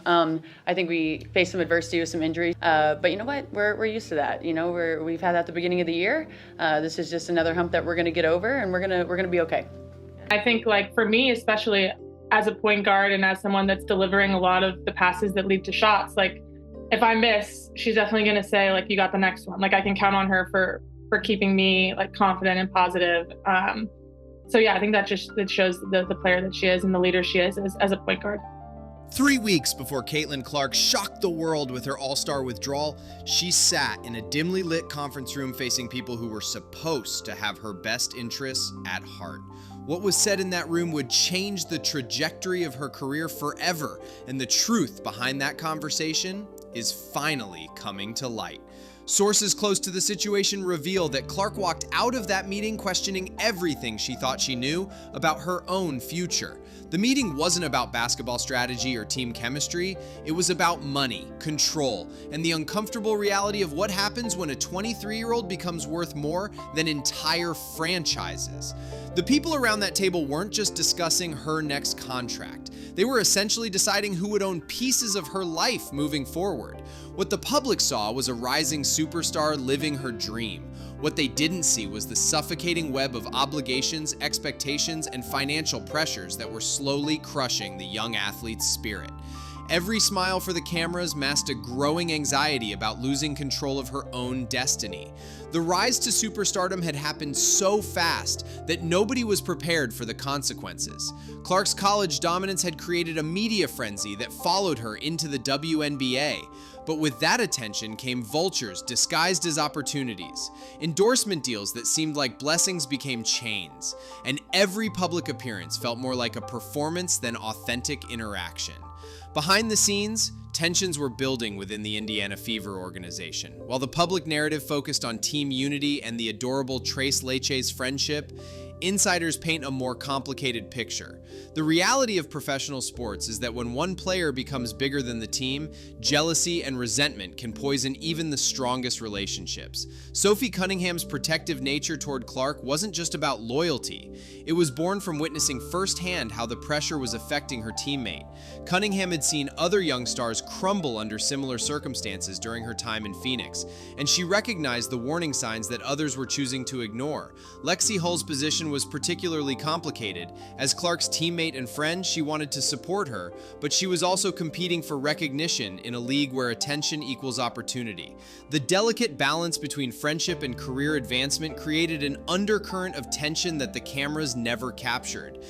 I think we faced some adversity with some injuries, but you know what? We're used to that. We've had that at the beginning of the year. This is just another hump that we're going to get over, and we're gonna be okay. I think, like, for me, especially as a point guard and as someone that's delivering a lot of the passes that lead to shots, like, if I miss, she's definitely going to say, like, you got the next one. Like, I can count on her for keeping me, like, confident and positive. So yeah, I think that shows the player that she is and the leader she is as a point guard. 3 weeks before Caitlin Clark shocked the world with her all-star withdrawal, she sat in a dimly lit conference room facing people who were supposed to have her best interests at heart. What was said in that room would change the trajectory of her career forever, and the truth behind that conversation is finally coming to light. Sources close to the situation reveal that Clark walked out of that meeting questioning everything she thought she knew about her own future. The meeting wasn't about basketball strategy or team chemistry. It was about money, control, and the uncomfortable reality of what happens when a 23-year-old becomes worth more than entire franchises. The people around that table weren't just discussing her next contract. They were essentially deciding who would own pieces of her life moving forward. What the public saw was a rising superstar living her dream. What they didn't see was the suffocating web of obligations, expectations, and financial pressures that were slowly crushing the young athlete's spirit. Every smile for the cameras masked a growing anxiety about losing control of her own destiny. The rise to superstardom had happened so fast that nobody was prepared for the consequences. Clark's college dominance had created a media frenzy that followed her into the WNBA. But with that attention came vultures disguised as opportunities. Endorsement deals that seemed like blessings became chains. And every public appearance felt more like a performance than authentic interaction. Behind the scenes, tensions were building within the Indiana Fever organization. While the public narrative focused on team unity and the adorable Tres Leches friendship, insiders paint a more complicated picture. The reality of professional sports is that when one player becomes bigger than the team, jealousy and resentment can poison even the strongest relationships. Sophie Cunningham's protective nature toward Clark wasn't just about loyalty. It was born from witnessing firsthand how the pressure was affecting her teammate. Cunningham had seen other young stars crumble under similar circumstances during her time in Phoenix, and she recognized the warning signs that others were choosing to ignore. Lexy Hull's position was particularly complicated. As Clark's teammate and friend, she wanted to support her, but she was also competing for recognition in a league where attention equals opportunity. The delicate balance between friendship and career advancement created an undercurrent of tension that the cameras never captured.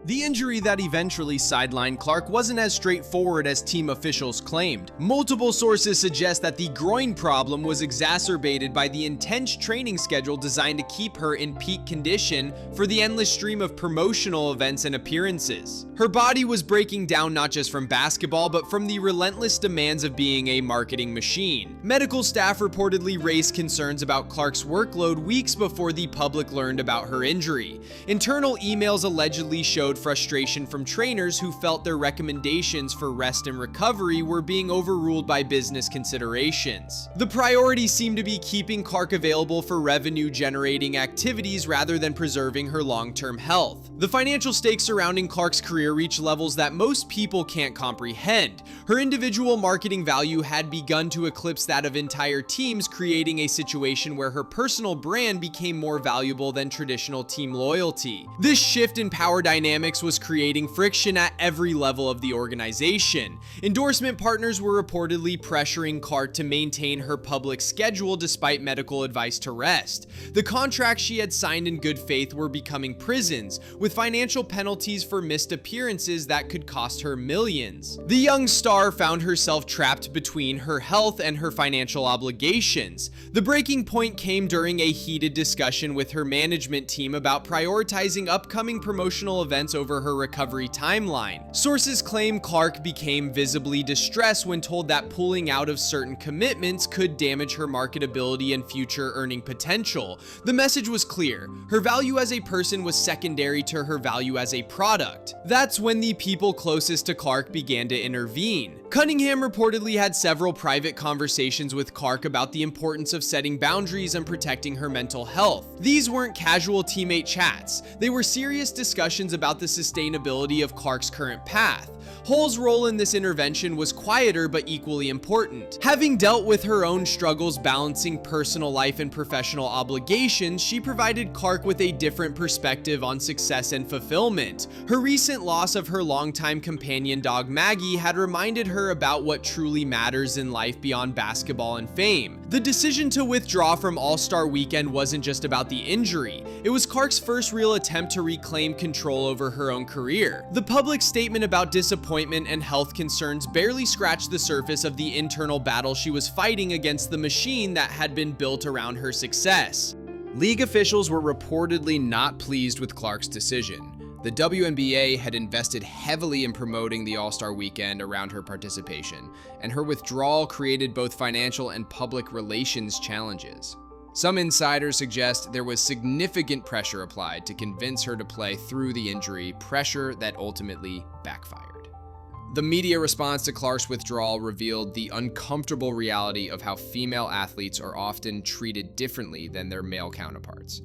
The injury that eventually sidelined Clark wasn't as straightforward as team officials claimed. Multiple sources suggest that the groin problem was exacerbated by the intense training schedule designed to keep her in peak condition for the endless stream of promotional events and appearances. Her body was breaking down not just from basketball, but from the relentless demands of being a marketing machine. Medical staff reportedly raised concerns about Clark's workload weeks before the public learned about her injury. Internal emails allegedly showed frustration from trainers who felt their recommendations for rest and recovery were being overruled by business considerations. The priority seemed to be keeping Clark available for revenue-generating activities rather than preserving her long-term health. The financial stakes surrounding Clark's career reached levels that most people can't comprehend. Her individual marketing value had begun to eclipse that of entire teams, creating a situation where her personal brand became more valuable than traditional team loyalty. This shift in power dynamics was creating friction at every level of the organization. Endorsement partners were reportedly pressuring Clark to maintain her public schedule despite medical advice to rest. The contracts she had signed in good faith were becoming prisons, with financial penalties for missed appearances that could cost her millions. The young star found herself trapped between her health and her financial obligations. The breaking point came during a heated discussion with her management team about prioritizing upcoming promotional events over her recovery timeline. Sources claim Clark became visibly distressed when told that pulling out of certain commitments could damage her marketability and future earning potential. The message was clear: her value as a person was secondary to her value as a product. That's when the people closest to Clark began to intervene. Cunningham reportedly had several private conversations with Clark about the importance of setting boundaries and protecting her mental health. These weren't casual teammate chats. They were serious discussions about the sustainability of Clark's current path. Hull's role in this intervention was quieter but equally important. Having dealt with her own struggles balancing personal life and professional obligations, she provided Clark with a different perspective on success and fulfillment. Her recent loss of her longtime companion dog Maggie had reminded her about what truly matters in life beyond basketball and fame. The decision to withdraw from All-Star Weekend wasn't just about the injury. It was Clark's first real attempt to reclaim control over her own career. The public statement about disappointment and health concerns barely scratched the surface of the internal battle she was fighting against the machine that had been built around her success. League officials were reportedly not pleased with Clark's decision. The WNBA had invested heavily in promoting the All-Star Weekend around her participation, and her withdrawal created both financial and public relations challenges. Some insiders suggest there was significant pressure applied to convince her to play through the injury, pressure that ultimately backfired. The media response to Clark's withdrawal revealed the uncomfortable reality of how female athletes are often treated differently than their male counterparts.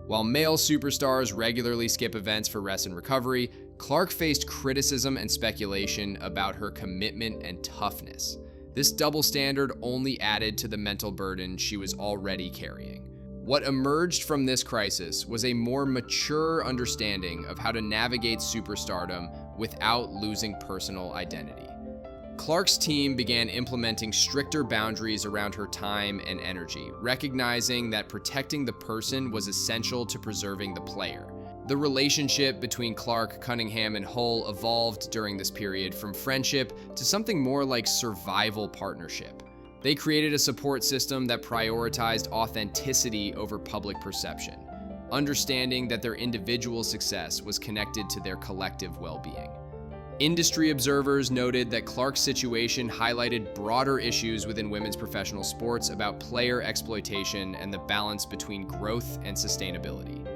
While male superstars regularly skip events for rest and recovery, Clark faced criticism and speculation about her commitment and toughness. This double standard only added to the mental burden she was already carrying. What emerged from this crisis was a more mature understanding of how to navigate superstardom without losing personal identity. Clark's team began implementing stricter boundaries around her time and energy, recognizing that protecting the person was essential to preserving the player. The relationship between Clark, Cunningham, and Hull evolved during this period from friendship to something more like survival partnership. They created a support system that prioritized authenticity over public perception, understanding that their individual success was connected to their collective well-being. Industry observers noted that Clark's situation highlighted broader issues within women's professional sports about player exploitation and the balance between growth and sustainability.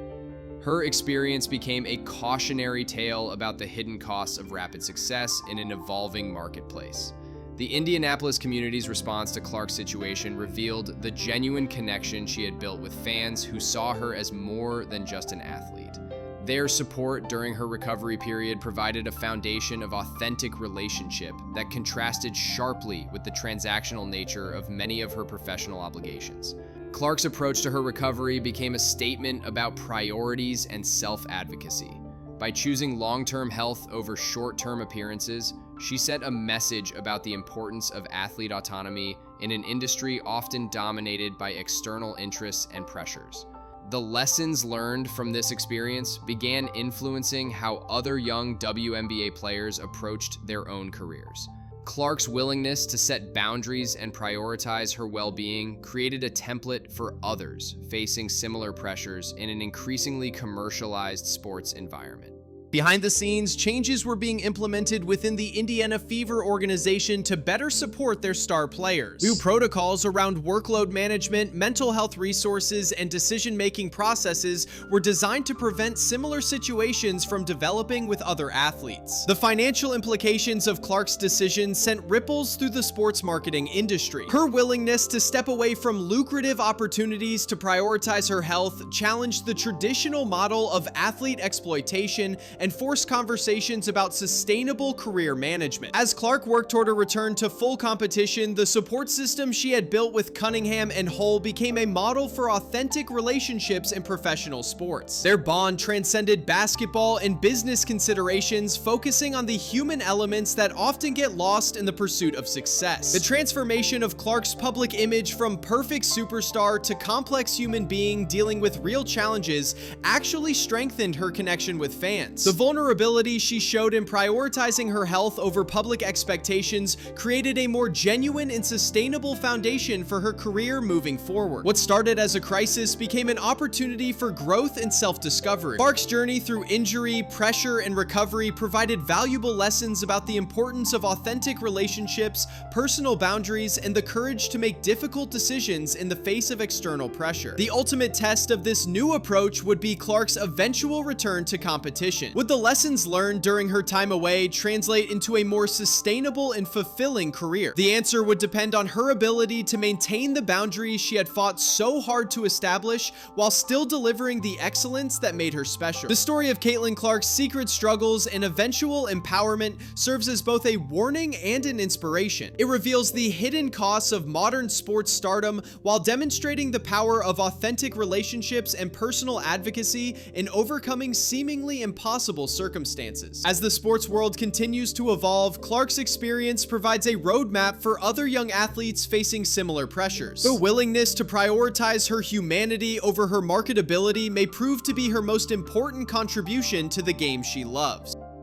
Her experience became a cautionary tale about the hidden costs of rapid success in an evolving marketplace. The Indianapolis community's response to Clark's situation revealed the genuine connection she had built with fans who saw her as more than just an athlete. Their support during her recovery period provided a foundation of authentic relationship that contrasted sharply with the transactional nature of many of her professional obligations. Clark's approach to her recovery became a statement about priorities and self-advocacy. By choosing long-term health over short-term appearances, she set a message about the importance of athlete autonomy in an industry often dominated by external interests and pressures. The lessons learned from this experience began influencing how other young WNBA players approached their own careers. Clark's willingness to set boundaries and prioritize her well-being created a template for others facing similar pressures in an increasingly commercialized sports environment. Behind the scenes, changes were being implemented within the Indiana Fever organization to better support their star players. New protocols around workload management, mental health resources, and decision-making processes were designed to prevent similar situations from developing with other athletes. The financial implications of Clark's decision sent ripples through the sports marketing industry. Her willingness to step away from lucrative opportunities to prioritize her health challenged the traditional model of athlete exploitation and forced conversations about sustainable career management. As Clark worked toward a return to full competition, the support system she had built with Cunningham and Hull became a model for authentic relationships in professional sports. Their bond transcended basketball and business considerations, focusing on the human elements that often get lost in the pursuit of success. The transformation of Clark's public image from perfect superstar to complex human being dealing with real challenges actually strengthened her connection with fans. The vulnerability she showed in prioritizing her health over public expectations created a more genuine and sustainable foundation for her career moving forward. What started as a crisis became an opportunity for growth and self-discovery. Clark's journey through injury, pressure, and recovery provided valuable lessons about the importance of authentic relationships, personal boundaries, and the courage to make difficult decisions in the face of external pressure. The ultimate test of this new approach would be Clark's eventual return to competition. Would the lessons learned during her time away translate into a more sustainable and fulfilling career? The answer would depend on her ability to maintain the boundaries she had fought so hard to establish while still delivering the excellence that made her special. The story of Caitlin Clark's secret struggles and eventual empowerment serves as both a warning and an inspiration. It reveals the hidden costs of modern sports stardom while demonstrating the power of authentic relationships and personal advocacy in overcoming seemingly impossible circumstances. As the sports world continues to evolve, Clark's experience provides a roadmap for other young athletes facing similar pressures. The willingness to prioritize her humanity over her marketability may prove to be her most important contribution to the game she loves.